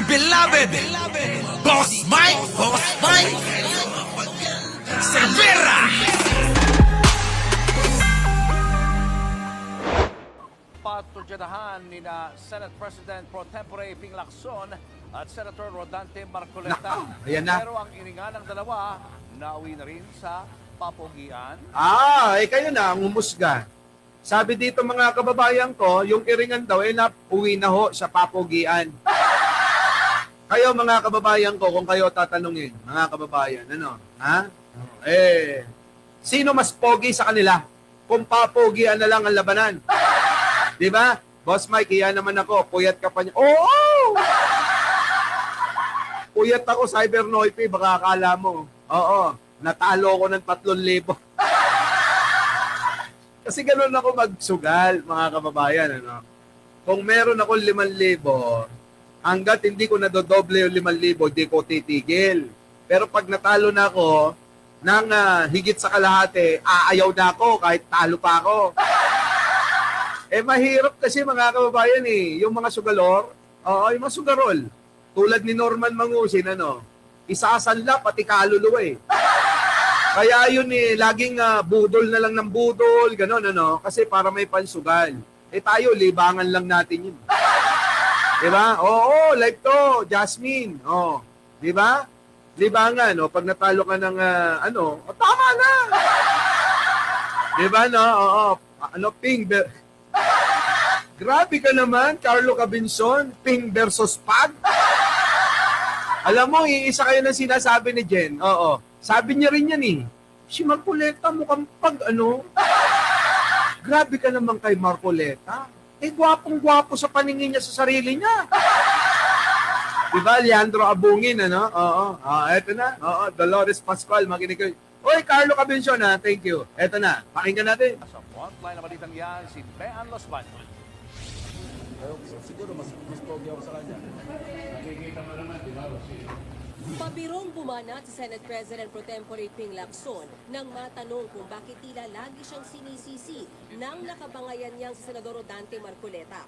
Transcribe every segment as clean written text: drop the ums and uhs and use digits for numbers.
beloved, Boss Mike, Cervera. Patudyadahan ni na Senate President Pro Tempore Ping Lacson at Senator Rodante Marcoleta. Ayan na. Pero ang iringan ng dalawa, nauwi na rin sa papugian. Kayo na ang umusga. Sabi dito mga kababayan ko, yung iringan daw ay uwi na ho sa papugian. Kayo mga kababayan ko, kung kayo tatanungin, mga kababayan, ano? Ha? Sino mas pogi sa kanila? Kung papugian na lang ang labanan. Di ba? Boss Mike, iyan naman ako. Puyat ka pa niya. Oo! Puyat ako, Cybernoipe. Baka akala mo. Oo. Natalo ko ng 3,000. Kasi ganun ako magsugal, mga kababayan. Ano? Kung meron ako 5,000, hanggat hindi ko nadodoble yung 5,000, di ko titigil. Pero pag natalo na ako ng higit sa kalahati, aayaw na ako kahit talo pa ako. Mahirap kasi mga kababayan yung mga sugalor, yung mga sugarol, tulad ni Norman Mangusin, isasanla pati kaluluwa Kaya yun laging budol na lang ng budol, gano'n kasi para may pansugal. Tayo, libangan lang natin yun. Diba? Oo, like to, Jasmine. Diba? Libangan, pag natalo ka ng tama na. Diba, no? Ping, grabe ka naman, Carlo Cabinson, Ping versus Pag. Alam mo, iisa kayo ng sinasabi ni Jen. Sabi niya rin yan Si Marcoleta mukhang Pag Grabe ka naman kay Marcoleta. Gwapong-gwapo sa paningin niya sa sarili niya. Diba, Leandro Abungin, eto na. Dolores Pascual, makinig kayo. Oy, Carlo Cabinson, thank you. Eto na, pakinggan natin. Sa frontline na balitang yan, si Bean Losban. Siguro mas pogi ako sa kanya. Nakikita mo naman, di ba? Pabirong bumanat si Senate President Pro Tempore Ping Lacson nang matanong kung bakit tila lagi siyang sinisisi nang nakabangayan niyang si Senador Rodante Marcoleta.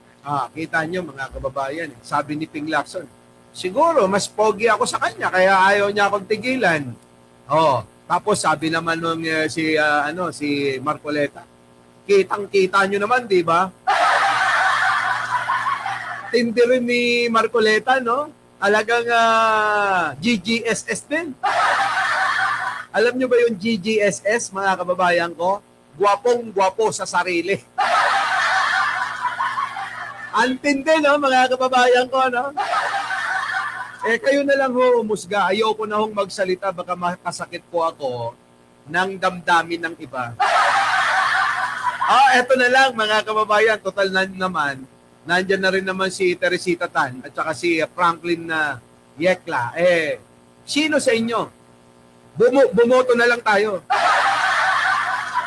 Kita niyo mga kababayan, sabi ni Ping Lacson, siguro mas pogi ako sa kanya kaya ayaw niya akong tigilan. Tapos sabi naman nung si Marcoleta, kitang-kita niyo naman, di ba? Tindi rin ni Marcoleta, no? Alagang GGSS din. Alam nyo ba yung GGSS, mga kababayan ko? Gwapong-gwapo sa sarili. Antindi, no, mga kababayan ko, no? Kayo na lang ho, umusga. Ayoko na hong magsalita, baka makasakit po ako ng damdamin ng iba. Eto na lang, mga kababayan. Total na naman. Nandiyan na rin naman si Teresita Tan at saka si Franklin Yekla. Sino sa inyo? Bumoto na lang tayo.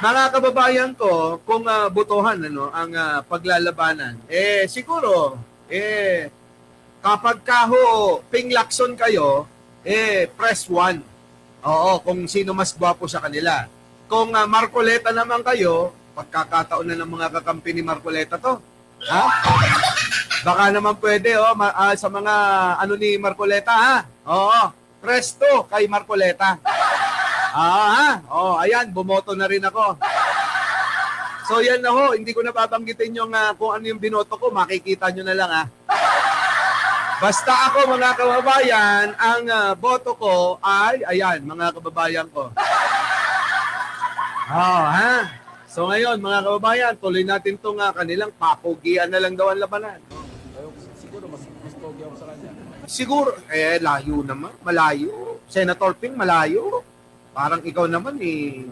Mga kababayan ko, kung botohan ang paglalabanan, siguro, kapag Ping Lacson kayo, press 1. Kung sino mas gwapo sa kanila. Kung Marcoleta naman kayo, pagkakataon na ng mga kakampi ni Marcoleta to. Baka naman pwede sa mga ni Marcoleta press 2 kay Marcoleta. Ayan, bumoto na rin ako. So yan na ho, hindi ko na babanggitin yung kung ano yung binoto ko, makikita nyo na lang Basta ako mga kababayan, ang boto ko ay, ayan mga kababayan ko. So ngayon, mga kababayan, tuloy natin itong kanilang papugian na lang daw ang labanan. Siguro mas pogi ako sa kanya. Siguro, layo naman. Malayo. Senator Ping, malayo. Parang ikaw naman di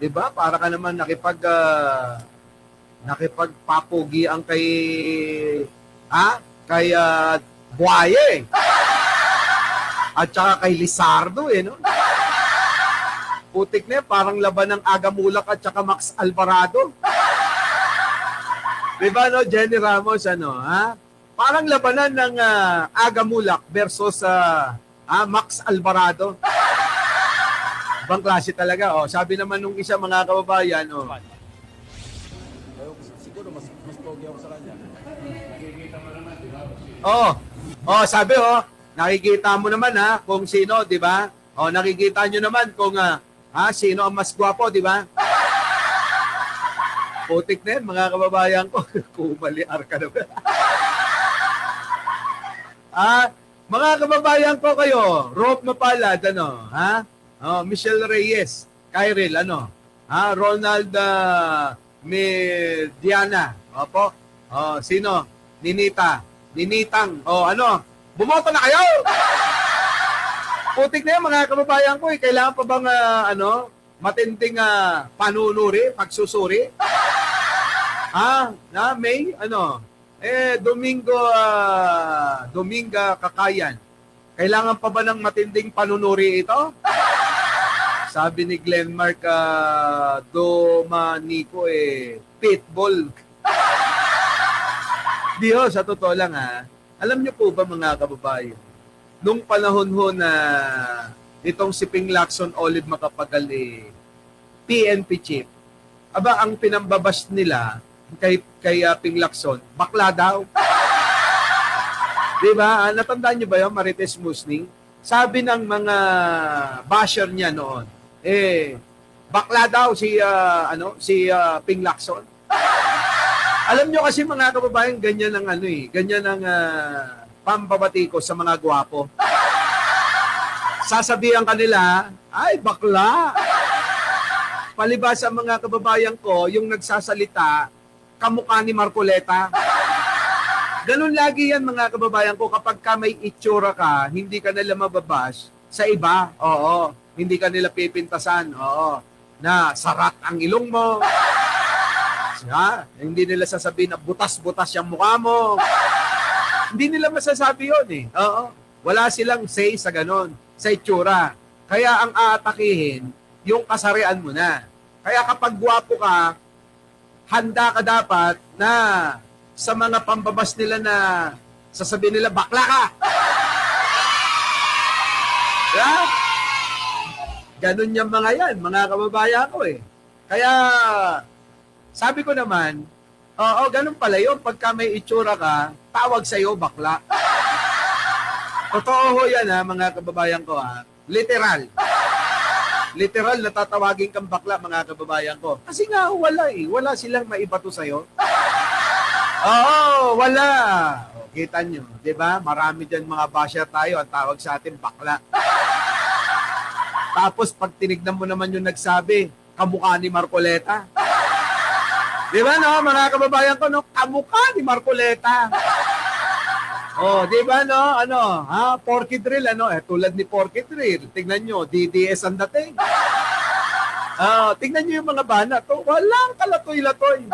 ba? Para ka naman nakipagpapugian kay Buaye. At saka kay Lizardo, no? Putik na parang laban ng Aga Mulak at saka Max Alvarado. Diba, no? Jenny Ramos, Parang labanan ng Aga Mulak versus Max Alvarado. Ibang klase talaga. Sabi naman nung isa mga kababayan, Siguro mas pogi ako sa kanya. Nakikita mo naman, di ba? Oh, sabi nakikita mo naman kung sino, 'di ba? Oh, nakikita nyo naman kung sino ang mas gwapo, 'di ba? Putik na yan, mga kababayan ko. Kumaliar ka na ba? Mga kababayan ko kayo, Rob Mapalad, Michelle Reyes, Kyril, Ronald Mediana, opo, sino? Ninitang, bumoto na kayo! Putik na yan, mga kababayan ko, kailangan pa bang, matinding panunuri, pagsusuri? May, Dominga Kakayan. Kailangan pa ba ng matinding panunuri ito? Sabi ni Glenmark Domanico, pitbull. Sa totoo lang alam niyo po ba mga kababayan, nung panahon na itong si Ping Lacson Olive Macapagal PNP chief, ang pinambabas nila kay Ping Lacson, bakla daw. Diba? Natandaan niyo ba yun, Marites Musning? Sabi ng mga basher niya noon, bakla daw si Ping Lacson. Alam niyo kasi mga kababayan, ganyan ang ganyan ang pambabati ko sa mga gwapo. Sasabihan kanila, ay bakla. Palibasa mga kababayan ko, yung nagsasalita, kamukha ni Marcoleta. Ganun lagi yan mga kababayan ko, kapag ka may itsura ka, hindi ka nila mababas sa iba. Oo, hindi ka nila pipintasan. Oo, na sarat ang ilong mo. Hindi nila sasabihin na butas-butas yung mukha mo. Hindi nila masasabi yun Oo, wala silang say sa ganun, sa itsura. Kaya ang aatakihin, yung kasarian mo na. Kaya kapag gwapo ka, handa ka dapat na sa mga pambabas nila na sasabihin nila, bakla ka! Ganun yung mga yan, mga kababayan ko Kaya, sabi ko naman, ganun pala yun. Pagka may itsura ka, tawag sa'yo, bakla. Totoo ho yan mga kababayan ko Literal. Literal na tatawagin kang bakla, mga kababayan ko. Kasi nga, wala silang maibato sa'yo. Oo, wala. Kita nyo, di ba? Marami dyan mga basher tayo, ang tawag sa atin, bakla. Tapos, pag tinignan mo naman yung nagsabi, kamukha ni Marcoleta. Di ba, mga kababayan ko, kamukha ni Marcoleta. Di ba, Porky Drill, tulad ni Porky Drill. Tingnan nyo, DDS ang dating. Tingnan nyo yung mga banat. Walang kalatoy-latoy.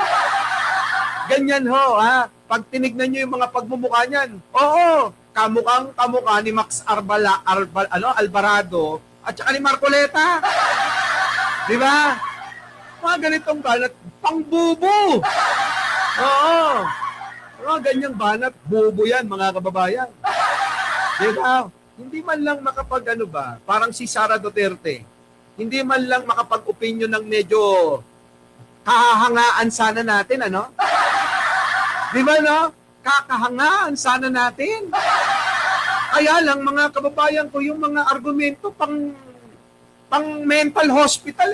Ganyan ho, Pag tinignan nyo yung mga pagmumukha niyan, kamukha ni Max Alvarado at saka ni Marcoleta. Di ba? Mga ganitong banat, pangbubo. Mga ganyang banat, bubo yan, mga kababayan. Diba? Hindi man lang parang si Sara Duterte, hindi man lang makapag-opinion ng medyo kahahangaan sana natin, Diba, kakahangaan sana natin. Kaya lang, mga kababayan ko, yung mga argumento pang mental hospital,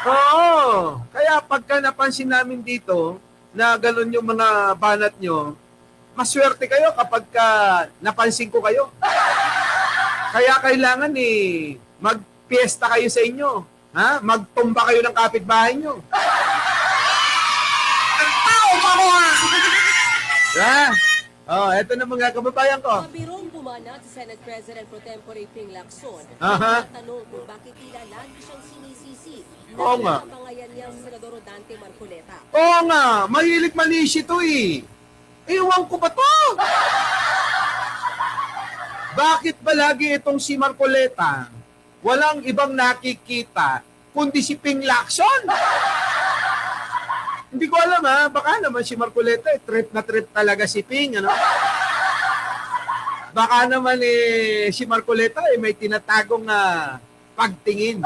Oo. Kaya pagka napansin namin dito, na gano'n yung mga banat nyo, maswerte kayo kapag napansin ko kayo. Kaya kailangan magpiesta kayo sa inyo. Magtumba kayo ng kapitbahay nyo. Ang tao pa ko eto na mga kababayan ko. Pabirong bumanat si Senate President Pro Tempore Ping Lacson. Tanong kung bakit tila lagi siyang sinisisi Oo nga. ng kapangayan niya si Senador Dante Marcoleta. Oo nga, mahilig manis ito Ewan ko ba to? Bakit ba lagi itong si Marcoleta walang ibang nakikita kundi si Ping Lacson? Hindi ko alam baka naman si Marcoleta trip na trip talaga si Ping, Baka naman si Marcoleta may tinatagong pagtingin.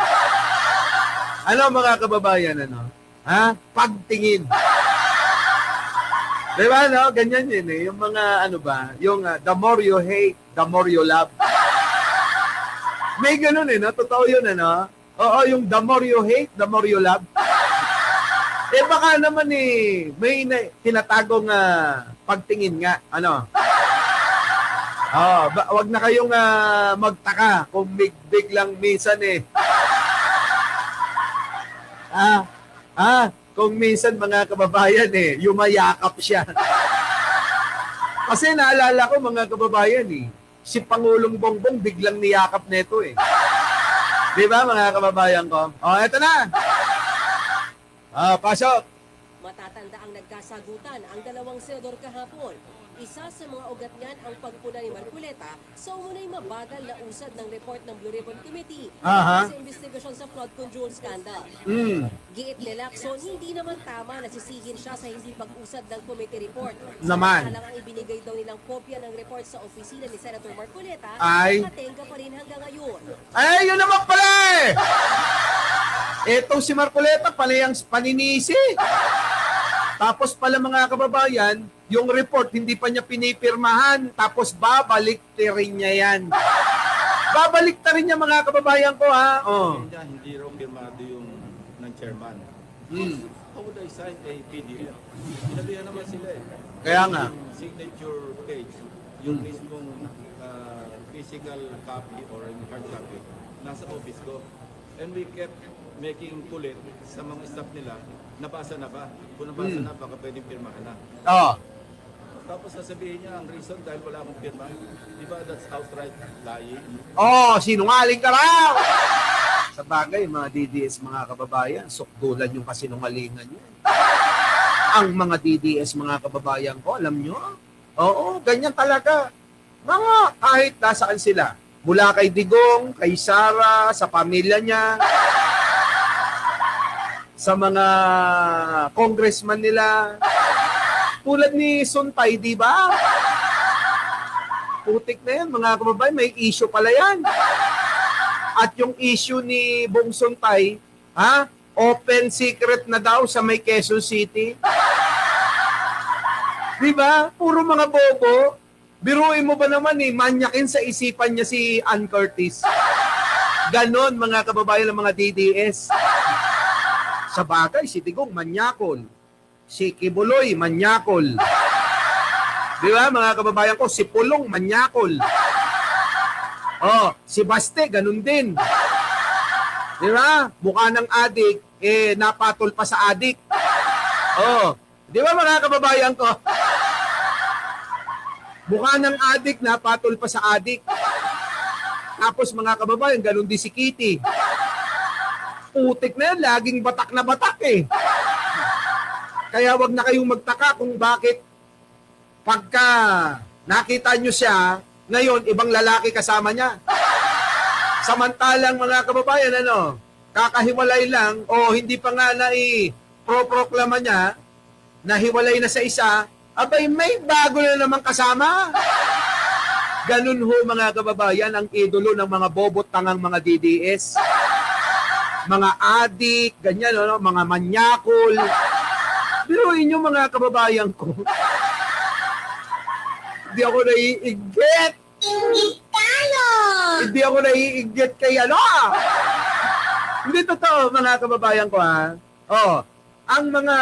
Mga kababayan, Pagtingin. Di ba, no? Ganyan yun eh. Yung mga, ano ba, yung the more you hate, the more you love. May ganun eh, no? Totoo yun, ano? Oo, yung the more you hate, the more you love. Eh baka naman eh, may tinatagong pagtingin nga, ano? Wag na kayong magtaka kung biglang minsan eh. Kung minsan mga kababayan eh, yumayakap siya. Kasi naalala ko mga kababayan eh, si Pangulong Bongbong biglang niyakap neto eh. Di ba mga kababayan ko? Eto na. Pasok. Matatanda ang nagkasagutan ang dalawang senador kahapon. Isa sa mga ugat niyan ang pagpuna ni Marcoleta sa umunay mabagal na usad ng report ng Blue Ribbon Committee sa investigasyon sa flood control scandal. Giit ni Lacson, hindi naman tama na sisihin siya sa hindi pag-usad ng committee report. Naman. Samantalang ang ibinigay daw nilang kopya ng report sa opisina ni Senator Marcoleta Ay. nakatenga pa rin hanggang ngayon. Ay, yun naman pala eh! Etong si Marcoleta, pala yung paninisi. Tapos pala mga kababayan, yung report hindi pa niya pinipirmahan, tapos babalik rin niya yan. Babalik ta rin niya mga kababayan ko ha. Hindi raw pirmado yung ng chairman. How would I sign a PDF? Sinabihan naman sila eh. Kaya nga. Yung signature page, yung mismong physical copy or hard copy, nasa office ko. And we kept making kulit sa mga staff nila, nabasa na ba? Kung nabasa na, baka pwedeng pirmahan na. Tapos sasabihin niya, ang reason dahil wala akong pirma, di ba that's outright lying? Sinungaling ka raw! Sa bagay, mga DDS, mga kababayan, sukdulan yung kasinungalingan nyo. Ang mga DDS, mga kababayan ko, alam nyo? Oo, ganyan talaga. Mga kahit nasaan sila, mula kay Digong, kay Sara, sa pamilya niya, sa mga congressman nila, tulad ni Suntay, di ba? Putik na yan, mga kababayan, may issue pala yan. At yung issue ni Bong Suntay, open secret na daw sa may Quezon City. Di ba? Puro mga bobo. Biruin mo ba naman manyakin sa isipan niya si Ann Curtis. Ganon mga kababayan ng mga DDS. Sa bagay, si Digong manyakol. Si Kibuloy manyakol. Di ba mga kababayan ko, si Pulong manyakol. Si Baste, ganun din. Di ba? Mukha ng adik, napatol pa sa adik. Di ba mga kababayan ko? Mukha ng adik, napatol pa sa adik. Tapos mga kababayan, ganun din si Kitty. Putik na yan, laging batak na batak eh. Kaya wag na kayong magtaka kung bakit pagka nakita nyo siya, ngayon, ibang lalaki kasama niya. Samantalang mga kababayan, kakahiwalay lang o hindi pa nga pro-proklama niya na hiwalay na sa isa, abay may bago na naman kasama. Ganun ho mga kababayan ang idolo ng mga bobot tangang mga DDS. Mga adik, ganyan, mga manyakol. Biruin nyo mga kababayan ko. Hindi ako naiigit. Hindi ako naiigit kay Hindi totoo mga kababayan ko ang mga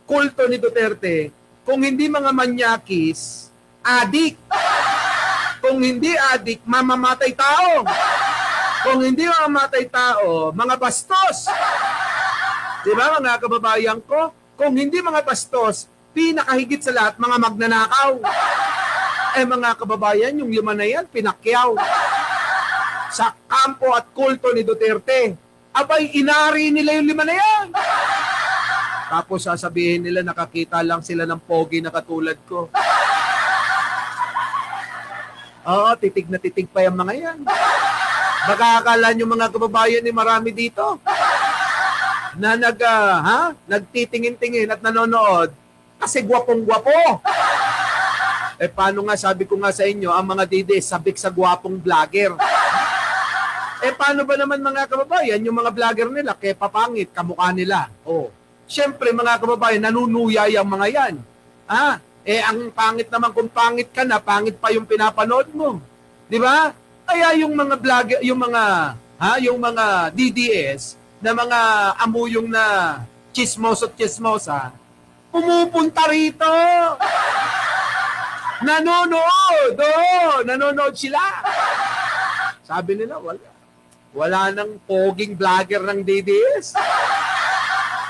kulto ni Duterte, kung hindi mga manyakis, adik. Kung hindi adik, mamamatay tao. Kung hindi mamamatay tao, mga bastos. Di ba mga kababayan ko? Kung hindi mga bastos, pinakahigit sa lahat, mga magnanakaw. Mga kababayan, yung 5 na yan, pinakyaw. Sa kampo at kulto ni Duterte. Abay, inari nila yung 5 na yan. Tapos sasabihin nila, nakakita lang sila ng pogi na katulad ko. Titig na titig pa yung mga yan. Baka akala nyo mga kababayan marami dito na nagtitingin-tingin at nanonood kasi gwapong-gwapo. Paano nga, sabi ko nga sa inyo, ang mga DD sabik sa gwapong vlogger. Paano ba naman mga kababayan, yung mga vlogger nila, kaya papangit, kamukha nila. Siyempre mga kababayan, nanunuyay ang mga yan. Ang pangit naman kung pangit ka na, pangit pa yung pinapanood mo. Di ba? Kaya yung mga vlogger, yung mga DDS na mga amuyong na chismoso at chismosa, pumupunta rito. Nanonood sila. Sabi nila, wala nang poging vlogger ng DDS.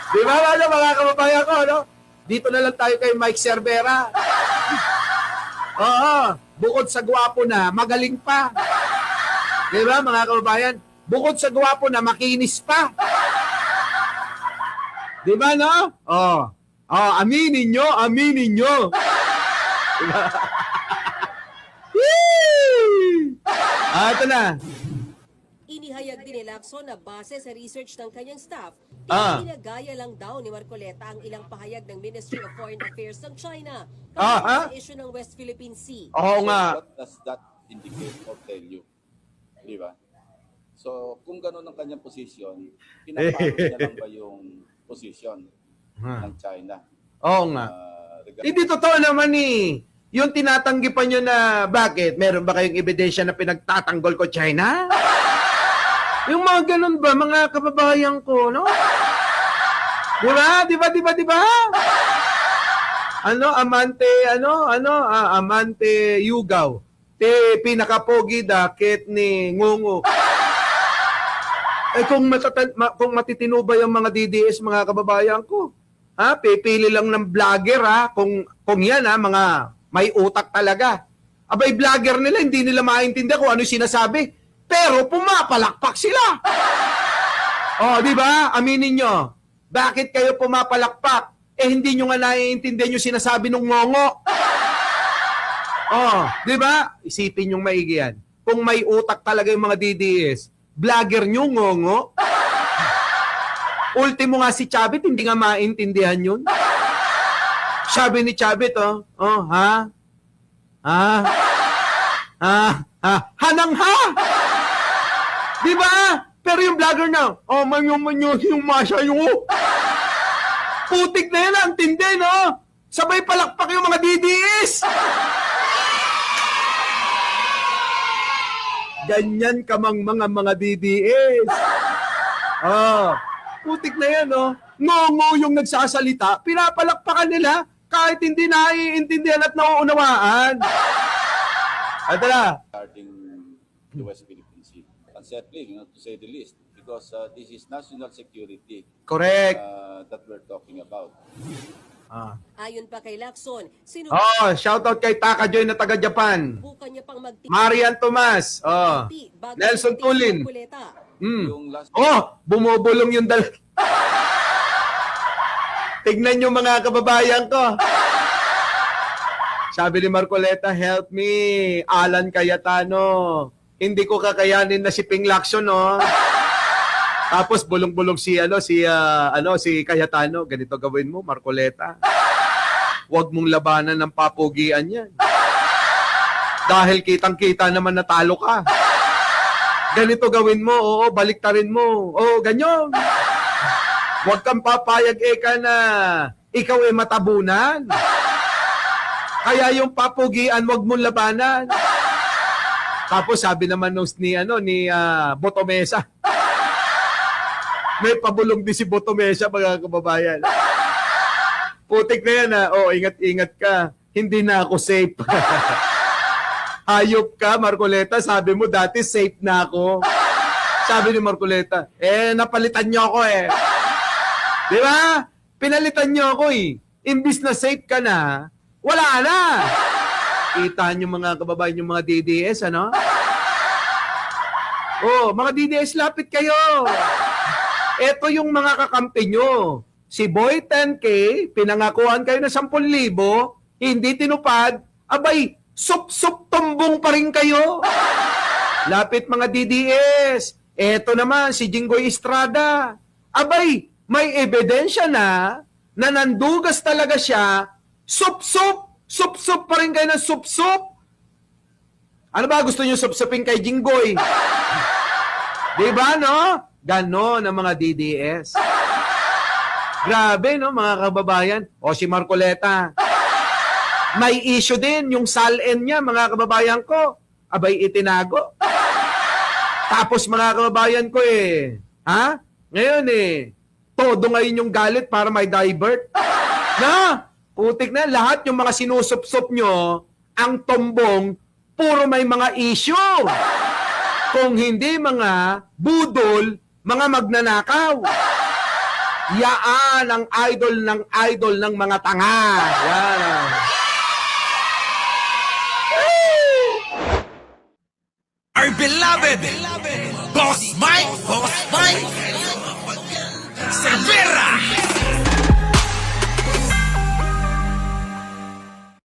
Di ba, mga kababayan ko, no? Dito na lang tayo kay Mike Cervera. Oo, bukod sa gwapo na, magaling pa. Di ba, mga kababayan? Bukod sa gwapo na, makinis pa. Di ba, no? Aminin nyo. Diba? Ito na. Inihayag din ni Lacson na base sa research ng kanyang staff, ginagaya lang daw ni Marcoleta ang ilang pahayag ng Ministry of Foreign Affairs ng China sa issue ng West Philippine Sea. Oo nga. What does that indicate or tell you? Di ba? So, kung gano'n ang kanyang posisyon, pinapalo niya lang ba yung posisyon ng China? Oo nga. Hindi totoo naman yung tinatanggipan nyo na bakit? Meron ba kayong ebidensya na pinagtatanggol ko China? Yung mga ganun ba, mga kababayan ko, no? Di ba? Amante Yugaw. Pinakapogi dakit ni Ngungu. Kung matitino ba yung mga DDS, mga kababayan ko? Pipili lang ng vlogger, kung yan, mga may utak talaga. Abay, vlogger nila, hindi nila maintindihan kung ano sinasabi. Pero pumapalakpak sila. Di ba? Aminin nyo. Bakit kayo pumapalakpak? Hindi nyo nga naiintindihan yung sinasabi ng ngongo. Di ba? Isipin yung maigi yan. Kung may utak talaga yung mga DDS, vlogger nyo, ngongo. Ultimo nga si Chavit, hindi nga maintindihan yun. Sabi ni Chavit, hanang ha! Di ba? Pero yung vlogger na, manyo, yung masya yung putik na yan, ang tindi, no? Sabay palakpak yung mga DDS! Ganyan kamang mga DDS. Putik na yan, no? Ngongo yung nagsasalita, pinapalakpakan nila kahit hindi naiintindihan at nauunawaan. Ito na. Regarding the West Philippine Sea. Unsettling, to say the least, because this is national security Correct. that we're talking about. Ayon pa kay Lacson, Shoutout kay Taka Joy na taga Japan. subukan niya pang Marian Tomas. Nelson Tulin. Yung last Bumubulong yung Tignan nyo mga kababayan ko. Sabi ni Marcoleta, help me, Alan Cayetano. Hindi ko kakayanin na si Ping Lacson, no? Tapos bulong-bulong si Cayetano. Ganito gawin mo, Marcoleta. Huwag mong labanan ng papugian yan. Dahil kitang-kita naman natalo ka. Ganito gawin mo, baliktarin mo. Ganyan. Huwag kang papayag na ikaw ay matabunan. Kaya yung papugian, wag mong labanan. Tapos sabi naman ni Botomesa. May pabulong din si Botomesa, mga kababayan. Putik na yan, ingat-ingat ka. Hindi na ako safe. Hayop ka, Marcoleta. Sabi mo dati safe na ako. Sabi ni Marcoleta, napalitan niyo ako Di ba? Pinalitan niyo ako Imbis na safe ka na, wala na. Kita niyo mga kababayan, yung mga DDS, mga DDS, lapit kayo. Ito yung mga kakampi nyo. Si Boy 10K, pinangakuhan kayo na 10,000, hindi tinupad, abay, sup-sup tumbong pa rin kayo. Lapit mga DDS. Ito naman, si Jinggoy Estrada. Abay, may ebidensya na nandugas talaga siya, sup-sup pa rin kayo ng sup-sup. Ano ba gusto nyo sup-supin kay Jinggoy? Diba, no? Ganon ang mga DDS. Grabe, no, mga kababayan. Si Marcoleta. May issue din yung SALN niya, mga kababayan ko. Abay, itinago. Tapos mga kababayan ko ngayon todo ngayon yung galit para may divert. Putik na, lahat yung mga sinusup-sup nyo, ang tombong, puro may mga issue. Kung hindi mga budol, mga magnanakaw. Yaan ang idol ng mga tanga. Yan. Our beloved Boss Mike Cervera.